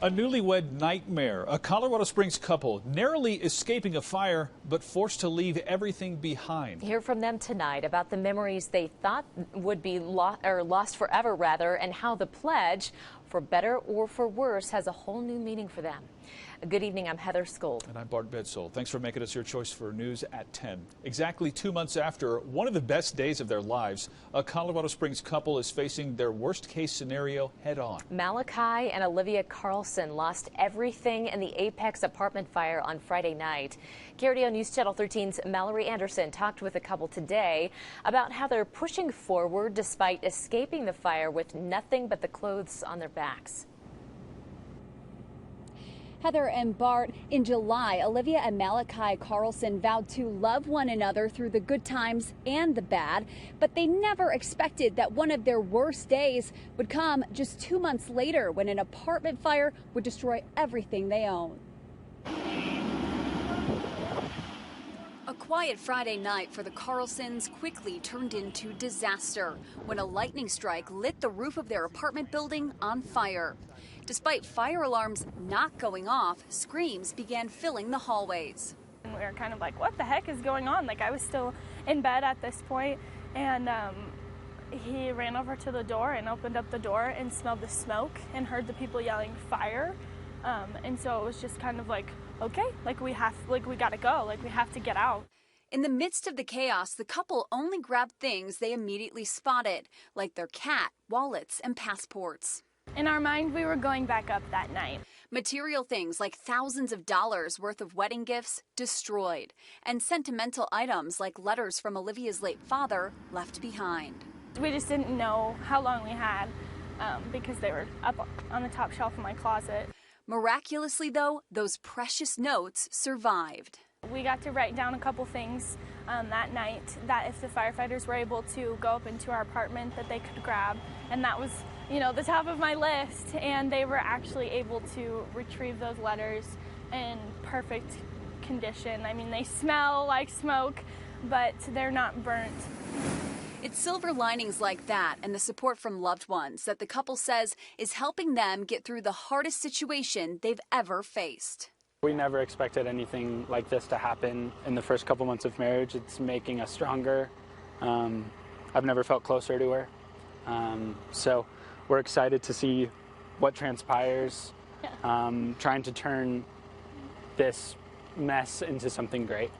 A newlywed nightmare. A Colorado Springs couple narrowly escaping a fire, but forced to leave everything behind. Hear from them tonight about the memories they thought would be lost forever, and how the pledge, for better or for worse, has a whole new meaning for them. Good evening, I'm Heather Skold. And I'm Bart Bedsole. Thanks for making us your choice for news at 10. Exactly 2 months after one of the best days of their lives, a Colorado Springs couple is facing their worst case scenario head on. Malachi and Olivia Carlson lost everything in the Apex apartment fire on Friday night. KRDO News Channel 13's Mallory Anderson talked with the couple today about how they're pushing forward despite escaping the fire with nothing but the clothes on their backs. Heather and Bart, in July, Olivia and Malachi Carlson vowed to love one another through the good times and the bad, but they never expected that one of their worst days would come just 2 months later when an apartment fire would destroy everything they own. A quiet Friday night for the Carlsons quickly turned into disaster when a lightning strike lit the roof of their apartment building on fire. Despite fire alarms not going off, screams began filling the hallways. And we were kind of like, what the heck is going on? Like, I was still in bed at this point, and he ran over to the door and opened up the door and smelled the smoke and heard the people yelling fire. And so it was just kind of like, okay, we gotta go, we have to get out. In the midst of the chaos, the couple only grabbed things they immediately spotted, like their cat, wallets, and passports. In our mind, we were going back up that night. Material things like thousands of dollars worth of wedding gifts destroyed, and sentimental items like letters from Olivia's late father left behind. We just didn't know how long we had because they were up on the top shelf in my closet. Miraculously, though, those precious notes survived. We got to write down a couple things that night that if the firefighters were able to go up into our apartment that they could grab, and that was, the top of my list, and they were actually able to retrieve those letters in perfect condition. I mean, they smell like smoke, but they're not burnt. It's silver linings like that and the support from loved ones that the couple says is helping them get through the hardest situation they've ever faced. We never expected anything like this to happen in the first couple months of marriage. It's making us stronger. I've never felt closer to her. So we're excited to see what transpires, trying to turn this mess into something great.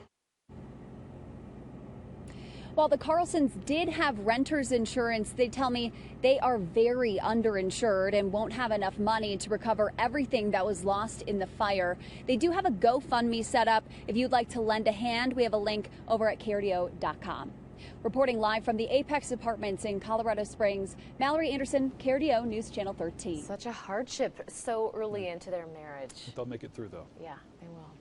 While the Carlsons did have renter's insurance, they tell me they are very underinsured and won't have enough money to recover everything that was lost in the fire. They do have a GoFundMe set up. If you'd like to lend a hand, we have a link over at KRDO.com. Reporting live from the Apex Apartments in Colorado Springs, Mallory Anderson, KRDO News Channel 13. Such a hardship so early into their marriage. They'll make it through, though. Yeah, they will.